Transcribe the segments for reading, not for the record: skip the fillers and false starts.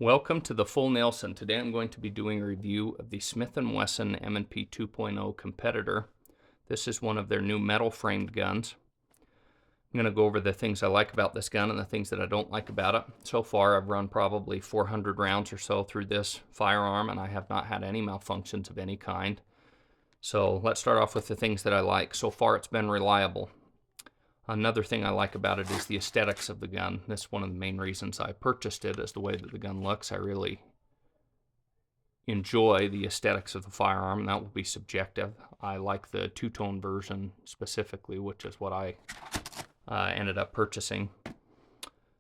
Welcome to the Full Nelson. Today I'm going to be doing a review of the Smith & Wesson M&P 2.0 Competitor. This is one of their new metal framed guns. I'm going to go over the things I like about this gun and the things that I don't like about it. So far I've run probably 400 rounds or so through this firearm and I have not had any malfunctions of any kind. So let's start off with the things that I like. So far it's been reliable. Another thing I like about it is the aesthetics of the gun. That's one of the main reasons I purchased it, is the way that the gun looks. I really enjoy the aesthetics of the firearm, and that will be subjective. I like the two-tone version specifically, which is what I ended up purchasing.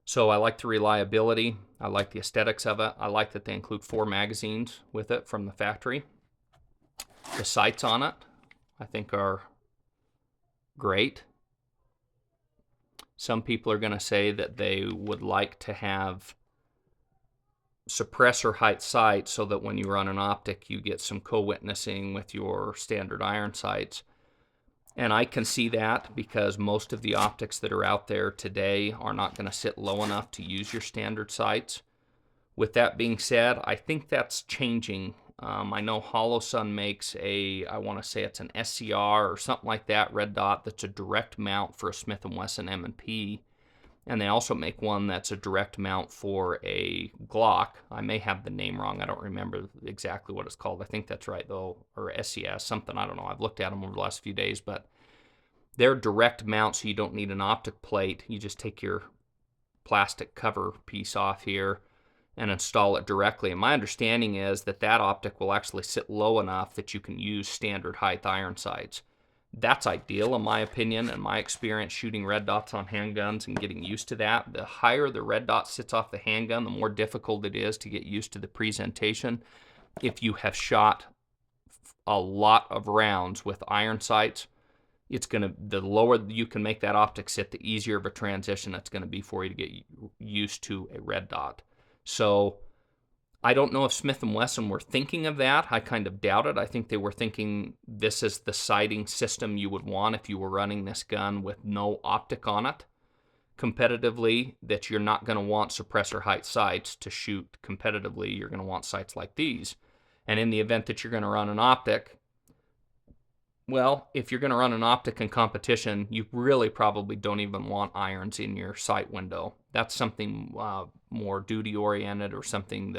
So I like the reliability. I like the aesthetics of it. I like that they include 4 magazines with it from the factory. The sights on it, I think, are great. Some people are going to say that they would like to have suppressor height sights so that when you run an optic you get some co-witnessing with your standard iron sights. And I can see that because most of the optics that are out there today are not going to sit low enough to use your standard sights. With that being said, I think that's changing. I know Sun makes I want to say it's an SCR or something like that, red dot, that's a direct mount for a Smith & Wesson M&P. And they also make one that's a direct mount for a Glock. I may have the name wrong. I don't remember exactly what it's called. I think that's right, though, or SCS, something. I don't know. I've looked at them over the last few days, but they're direct mounts, so you don't need an optic plate. You just take your plastic cover piece off here and install it directly. And my understanding is that that optic will actually sit low enough that you can use standard height iron sights. That's ideal in my opinion and my experience shooting red dots on handguns and getting used to that. The higher the red dot sits off the handgun, the more difficult it is to get used to the presentation. If you have shot a lot of rounds with iron sights, the lower you can make that optic sit, the easier of a transition it's going to be for you to get used to a red dot. So I don't know if Smith & Wesson were thinking of that. I kind of doubt it. I think they were thinking this is the sighting system you would want if you were running this gun with no optic on it competitively, that you're not going to want suppressor height sights to shoot competitively. You're going to want sights like these. And in the event that you're going to run an optic, well, if you're going to run an optic in competition, you really probably don't even want irons in your sight window. That's something more duty-oriented, or something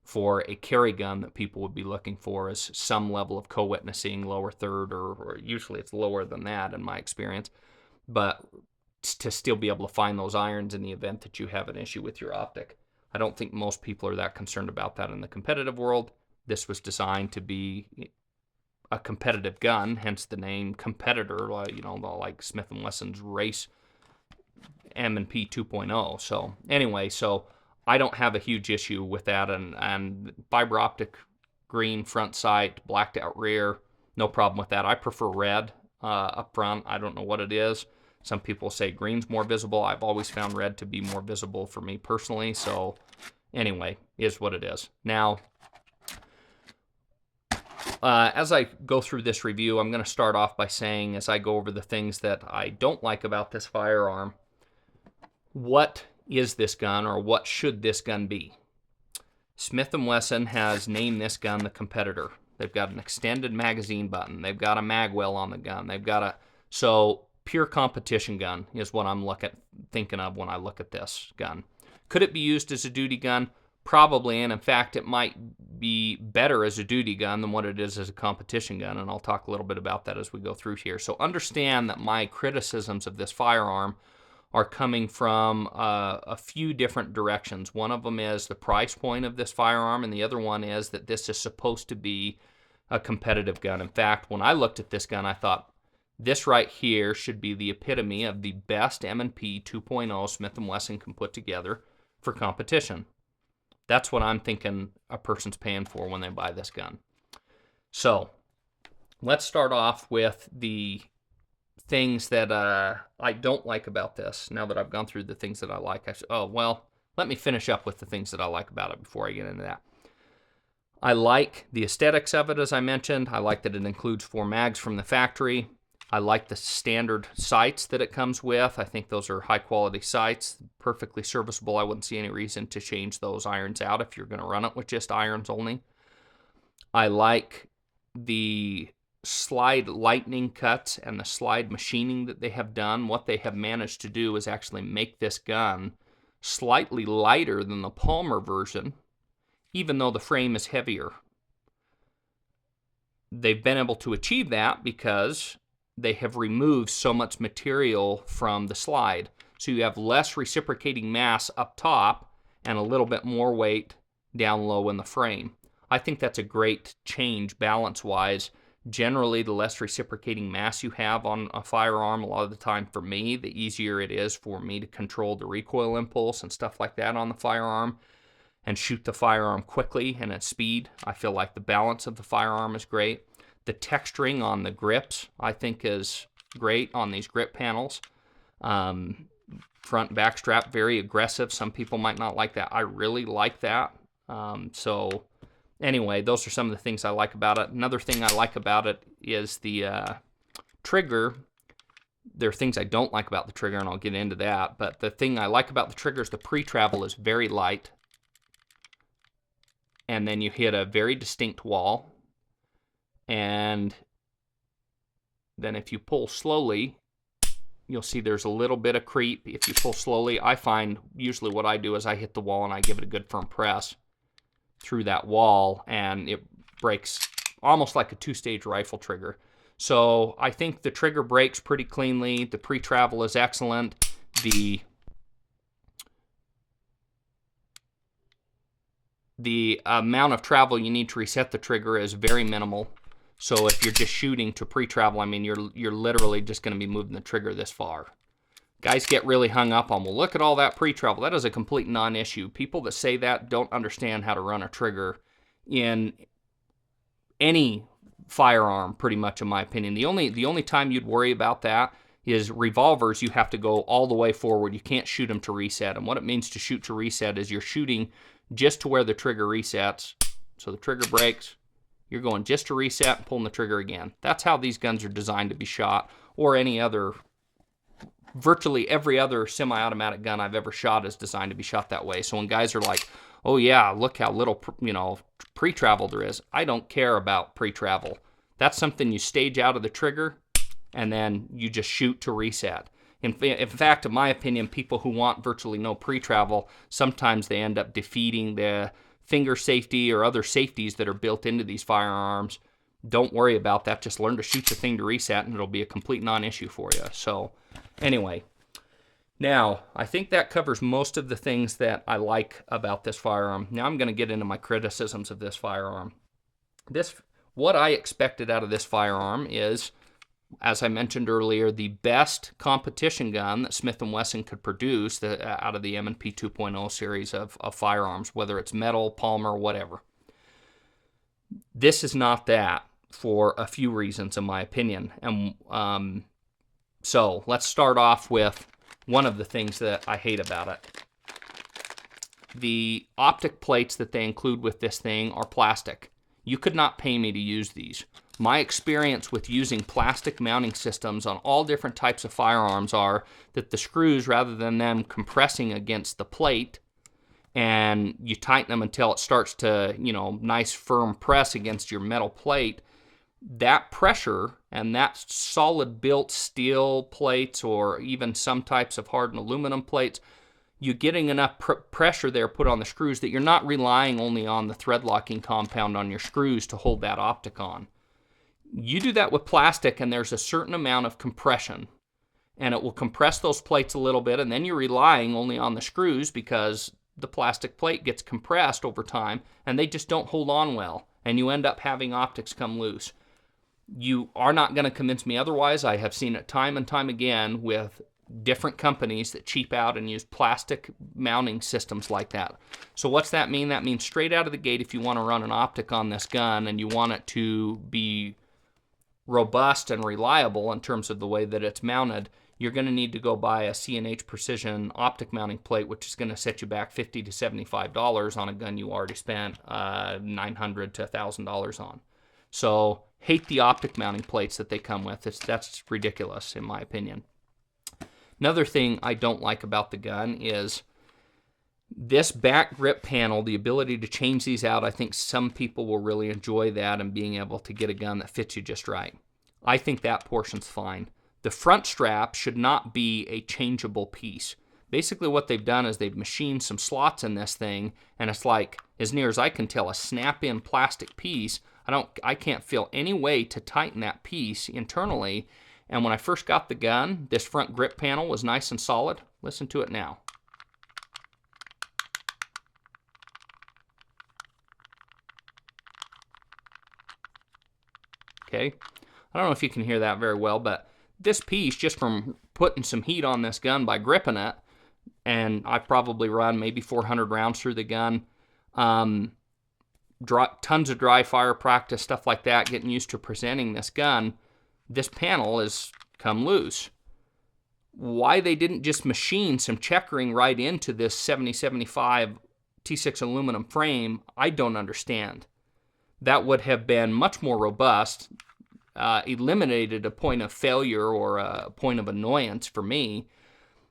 for a carry gun that people would be looking for, is some level of co-witnessing, lower third, or usually it's lower than that in my experience. But to still be able to find those irons in the event that you have an issue with your optic. I don't think most people are that concerned about that in the competitive world. This was designed to be a competitive gun, hence the name Competitor, like Smith & Wesson's race M&P 2.0. So anyway, I don't have a huge issue with that, and fiber optic green front sight, blacked out rear, no problem with that. I prefer red up front. I don't know what it is. Some people say green's more visible. I've always found red to be more visible for me personally. So anyway, is what it is. Now, as I go through this review, I'm going to start off by saying, as I go over the things that I don't like about this firearm, what is this gun, or what should this gun be? Smith & Wesson has named this gun the Competitor. They've got an extended magazine button. They've got a mag well on the gun. So pure competition gun is what I'm thinking of when I look at this gun. Could it be used as a duty gun? Probably, and in fact, it might be better as a duty gun than what it is as a competition gun, and I'll talk a little bit about that as we go through here. So understand that my criticisms of this firearm are coming from a few different directions. One of them is the price point of this firearm, and the other one is that this is supposed to be a competitive gun. In fact, when I looked at this gun, I thought, this right here should be the epitome of the best M&P 2.0 Smith & Wesson can put together for competition. That's what I'm thinking a person's paying for when they buy this gun. So let's start off with the things that I don't like about this. Now that I've gone through the things that I like, let me finish up with the things that I like about it before I get into that. I like the aesthetics of it, as I mentioned. I like that it includes 4 mags from the factory. I like the standard sights that it comes with. I think those are high-quality sights, perfectly serviceable. I wouldn't see any reason to change those irons out if you're going to run it with just irons only. I like the slide lightning cuts and the slide machining that they have done. What they have managed to do is actually make this gun slightly lighter than the Palmer version, even though the frame is heavier. They've been able to achieve that because they have removed so much material from the slide. So you have less reciprocating mass up top and a little bit more weight down low in the frame. I think that's a great change balance-wise. Generally, the less reciprocating mass you have on a firearm, a lot of the time for me, the easier it is for me to control the recoil impulse and stuff like that on the firearm and shoot the firearm quickly and at speed. I feel like the balance of the firearm is great. The texturing on the grips, I think, is great on these grip panels. Front and back strap, very aggressive. Some people might not like that. I really like that. So anyway, those are some of the things I like about it. Another thing I like about it is the trigger. There are things I don't like about the trigger, and I'll get into that. But the thing I like about the trigger is the pre-travel is very light. And then you hit a very distinct wall. And then if you pull slowly, you'll see there's a little bit of creep. If you pull slowly, I find usually what I do is I hit the wall and I give it a good firm press through that wall, and it breaks almost like a two-stage rifle trigger. So I think the trigger breaks pretty cleanly. The pre-travel is excellent. The amount of travel you need to reset the trigger is very minimal. So if you're just shooting to pre-travel, I mean, you're literally just going to be moving the trigger this far. Guys get really hung up on, well, look at all that pre-travel. That is a complete non-issue. People that say that don't understand how to run a trigger in any firearm, pretty much, in my opinion. The only time you'd worry about that is revolvers. You have to go all the way forward. You can't shoot them to reset. And what it means to shoot to reset is you're shooting just to where the trigger resets. So the trigger breaks. You're going just to reset and pulling the trigger again. That's how these guns are designed to be shot, or any other, virtually every other semi-automatic gun I've ever shot is designed to be shot that way. So when guys are like, oh yeah, look how little, pre-travel there is. I don't care about pre-travel. That's something you stage out of the trigger and then you just shoot to reset. In fact, in my opinion, people who want virtually no pre-travel, sometimes they end up defeating the finger safety or other safeties that are built into these firearms. Don't worry about that. Just learn to shoot the thing to reset and it'll be a complete non-issue for you. So anyway, now I think that covers most of the things that I like about this firearm. Now I'm going to get into my criticisms of this firearm. What I expected out of this firearm is, as I mentioned earlier, the best competition gun that Smith & Wesson could produce out of the M&P 2.0 series of firearms, whether it's metal, Palmer, whatever. This is not that for a few reasons, in my opinion. And so let's start off with one of the things that I hate about it. The optic plates that they include with this thing are plastic. You could not pay me to use these. My experience with using plastic mounting systems on all different types of firearms are that the screws, rather than them compressing against the plate, and you tighten them until it starts to, nice firm press against your metal plate, that pressure and that solid built steel plates, or even some types of hardened aluminum plates, you're getting enough pressure there put on the screws that you're not relying only on the thread locking compound on your screws to hold that optic on. You do that with plastic and there's a certain amount of compression, and it will compress those plates a little bit, and then you're relying only on the screws because the plastic plate gets compressed over time and they just don't hold on well, and you end up having optics come loose. You are not going to convince me otherwise. I have seen it time and time again with different companies that cheap out and use plastic mounting systems like that. So what's that mean? That means straight out of the gate, if you want to run an optic on this gun and you want it to be robust and reliable in terms of the way that it's mounted, you're going to need to go buy a C&H Precision optic mounting plate, which is going to set you back $50 to $75 on a gun you already spent $900 to $1,000 on. So Hate the optic mounting plates that they come with. That's ridiculous, in my opinion. Another thing I don't like about the gun is this back grip panel, the ability to change these out. I think some people will really enjoy that and being able to get a gun that fits you just right. I think that portion's fine. The front strap should not be a changeable piece. Basically what they've done is they've machined some slots in this thing, and it's like, as near as I can tell, a snap-in plastic piece. I can't feel any way to tighten that piece internally. And when I first got the gun, this front grip panel was nice and solid. Listen to it now. Okay, I don't know if you can hear that very well, but this piece, just from putting some heat on this gun by gripping it, and I've probably run maybe 400 rounds through the gun, tons of dry fire practice, stuff like that, getting used to presenting this gun, this panel has come loose. Why they didn't just machine some checkering right into this 7075 T6 aluminum frame, I don't understand. That would have been much more robust, eliminated a point of failure or a point of annoyance for me.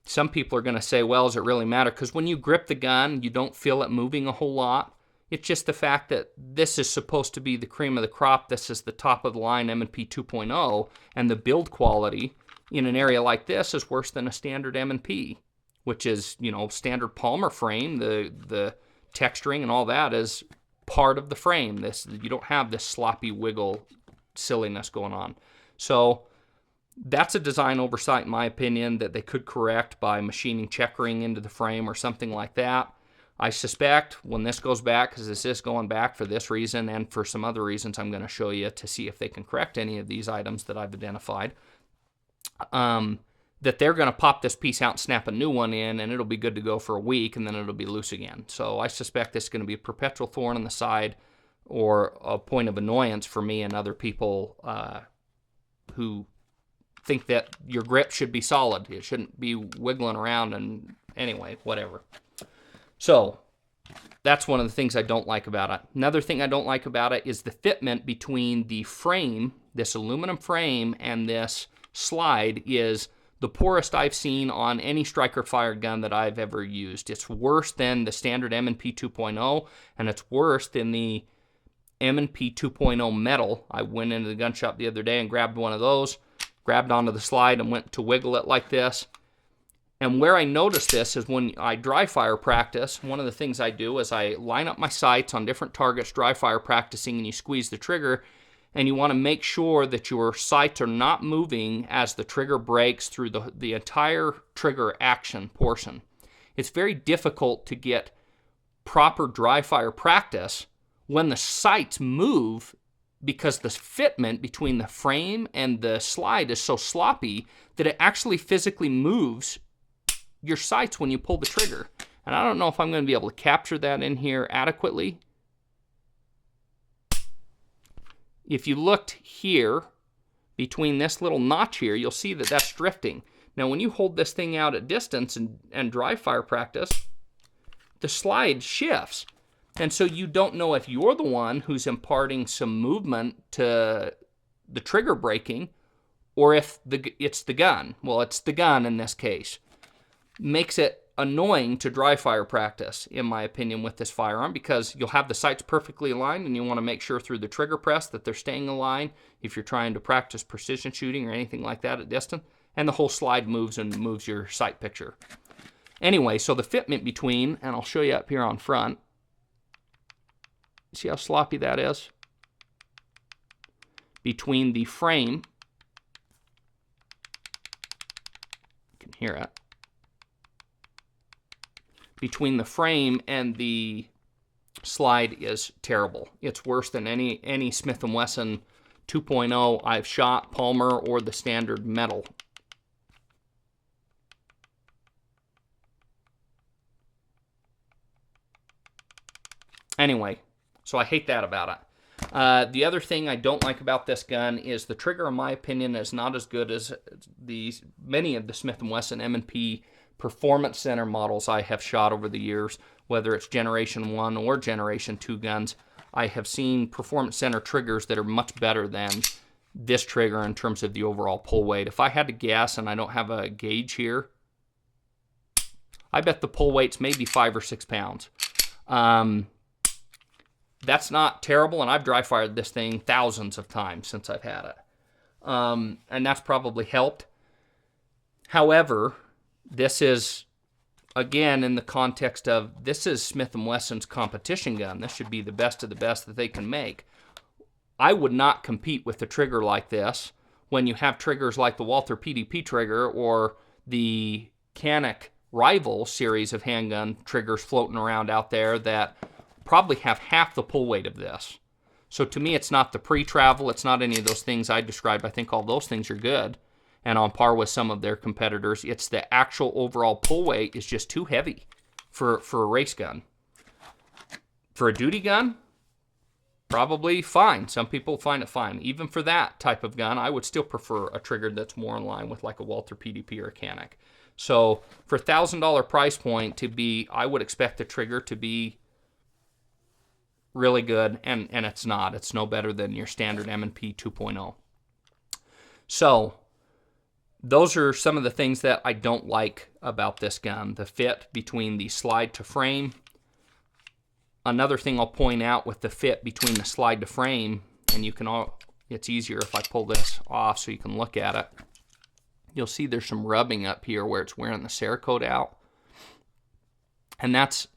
Some people are going to say, well, does it really matter? Because when you grip the gun, you don't feel it moving a whole lot. It's just the fact that this is supposed to be the cream of the crop. This is the top of the line M&P 2.0, and the build quality in an area like this is worse than a standard M&P, which is, standard Palmer frame. The texturing and all that is part of the frame. You don't have this sloppy wiggle silliness going on. So that's a design oversight, in my opinion, that they could correct by machining checkering into the frame or something like that. I suspect when this goes back, because this is going back for this reason and for some other reasons I'm going to show you to see if they can correct any of these items that I've identified, that they're going to pop this piece out and snap a new one in, and it'll be good to go for a week, and then it'll be loose again. So I suspect this is going to be a perpetual thorn in the side or a point of annoyance for me and other people who think that your grip should be solid. It shouldn't be wiggling around, and anyway, whatever. So that's one of the things I don't like about it. Another thing I don't like about it is the fitment between the frame, this aluminum frame, and this slide is the poorest I've seen on any striker fire gun that I've ever used. It's worse than the standard M&P 2.0, and it's worse than the M&P 2.0 metal. I went into the gun shop the other day and grabbed one of those, grabbed onto the slide and went to wiggle it like this. And where I notice this is when I dry fire practice, one of the things I do is I line up my sights on different targets, dry fire practicing, and you squeeze the trigger, and you want to make sure that your sights are not moving as the trigger breaks through the entire trigger action portion. It's very difficult to get proper dry fire practice when the sights move, because the fitment between the frame and the slide is so sloppy that it actually physically moves your sights when you pull the trigger. And I don't know if I'm going to be able to capture that in here adequately. If you looked here, between this little notch here, you'll see that that's drifting. Now, when you hold this thing out at distance and dry fire practice, the slide shifts. And so you don't know if you're the one who's imparting some movement to the trigger breaking, or if it's the gun. Well, it's the gun in this case. Makes it annoying to dry fire practice, in my opinion, with this firearm, because you'll have the sights perfectly aligned and you want to make sure through the trigger press that they're staying aligned if you're trying to practice precision shooting or anything like that at distance, and the whole slide moves and moves your sight picture. Anyway, so the fitment between, and I'll show you up here on front, see how sloppy that is? Between the frame, you can hear it, between the frame and the slide is terrible. It's worse than any Smith & Wesson 2.0 I've shot, Palmer, or the standard metal. Anyway, so I hate that about it. The other thing I don't like about this gun is the trigger, in my opinion, is not as good as many of the Smith & Wesson M&P Performance Center models I have shot over the years, whether it's Generation 1 or Generation 2 guns. I have seen Performance Center triggers that are much better than this trigger in terms of the overall pull weight. If I had to guess, and I don't have a gauge here, I bet the pull weight's maybe 5 or 6 pounds. That's not terrible, and I've dry fired this thing thousands of times since I've had it. And that's probably helped. However, this is, again, in the context of this is Smith & Wesson's competition gun. This should be the best of the best that they can make. I would not compete with a trigger like this when you have triggers like the Walther PDP trigger or the Canik Rival series of handgun triggers floating around out there that probably have half the pull weight of this. So to me, it's not the pre-travel. It's not any of those things I described. I think all those things are good and on par with some of their competitors. It's the actual overall pull weight is just too heavy for a race gun. For a duty gun, probably fine. Some people find it fine. Even for that type of gun, I would still prefer a trigger that's more in line with like a Walther PDP or a Canik. So for $1,000 price point to be, I would expect the trigger to be really good, and it's not. It's no better than your standard M&P 2.0. So those are some of the things that I don't like about this gun. The fit between the slide to frame. Another thing I'll point out with the fit between the slide to frame, and you can all, it's easier if I pull this off so you can look at it. You'll see there's some rubbing up here where it's wearing the Cerakote out. And that's,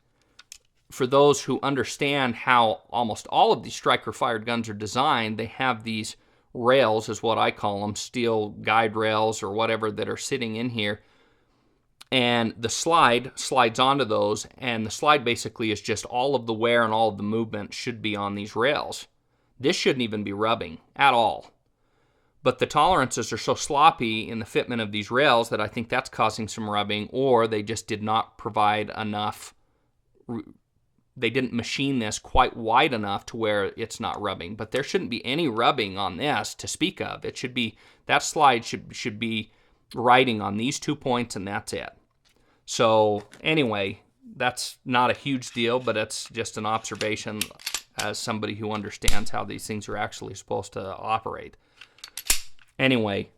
for those who understand how almost all of these striker-fired guns are designed, they have these rails, is what I call them, steel guide rails or whatever, that are sitting in here. And the slide slides onto those, and the slide basically is just all of the wear and all of the movement should be on these rails. This shouldn't even be rubbing at all. But the tolerances are so sloppy in the fitment of these rails that I think that's causing some rubbing, or they just did not provide enough. They didn't machine this quite wide enough to where it's not rubbing. But there shouldn't be any rubbing on this to speak of. It should be, that slide should be riding on these 2 points, and that's it. So anyway, that's not a huge deal, but it's just an observation as somebody who understands how these things are actually supposed to operate. Anyway,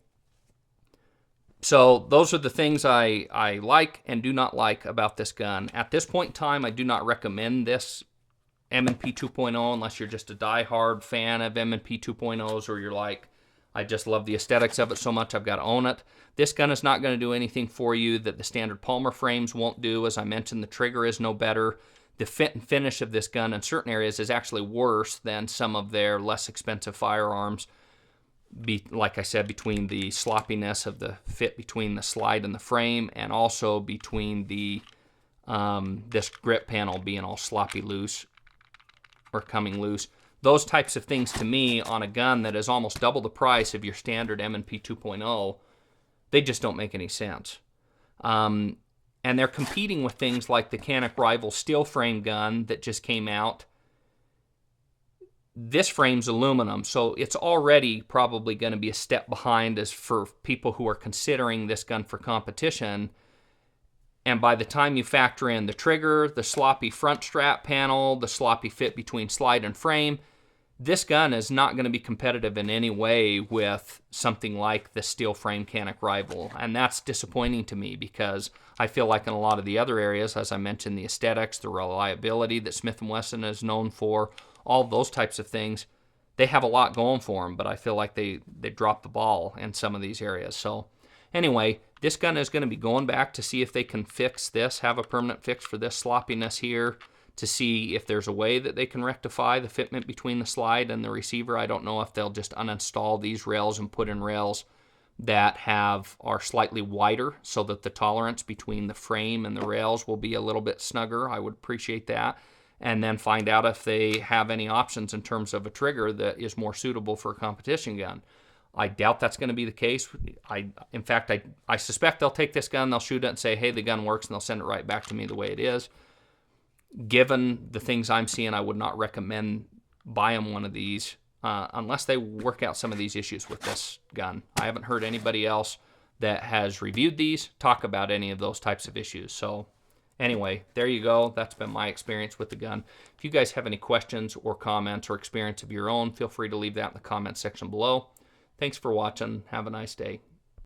so those are the things I like and do not like about this gun. At this point in time, I do not recommend this M&P 2.0 unless you're just a die-hard fan of M&P 2.0s, or you're like, I just love the aesthetics of it so much I've got to own it. This gun is not going to do anything for you that the standard Palmer frames won't do. As I mentioned, the trigger is no better. The fit and finish of this gun in certain areas is actually worse than some of their less expensive firearms. Like I said, between the sloppiness of the fit between the slide and the frame, and also between the this grip panel being all sloppy loose or coming loose. Those types of things, to me, on a gun that is almost double the price of your standard M&P 2.0, they just don't make any sense. And they're competing with things like the Canik Rival steel frame gun that just came out. This frame's aluminum, so it's already probably going to be a step behind as for people who are considering this gun for competition. And by the time you factor in the trigger, the sloppy front strap panel, the sloppy fit between slide and frame, this gun is not going to be competitive in any way with something like the steel frame Canik Rival. And that's disappointing to me, because I feel like in a lot of the other areas, as I mentioned, the aesthetics, the reliability that Smith & Wesson is known for, all those types of things, they have a lot going for them, but I feel like they dropped the ball in some of these areas. So anyway, this gun is going to be going back to see if they can fix this, have a permanent fix for this sloppiness here, to see if there's a way that they can rectify the fitment between the slide and the receiver. I don't know if they'll just uninstall these rails and put in rails that are slightly wider so that the tolerance between the frame and the rails will be a little bit snugger. I would appreciate that. And then find out if they have any options in terms of a trigger that is more suitable for a competition gun. I doubt that's going to be the case. In fact, I suspect they'll take this gun, they'll shoot it and say, hey, the gun works, and they'll send it right back to me the way it is. Given the things I'm seeing, I would not recommend buying one of these unless they work out some of these issues with this gun. I haven't heard anybody else that has reviewed these talk about any of those types of issues. So Anyway, there you go. That's been my experience with the gun. If you guys have any questions or comments or experience of your own, feel free to leave that in the comment section below. Thanks for watching. Have a nice day.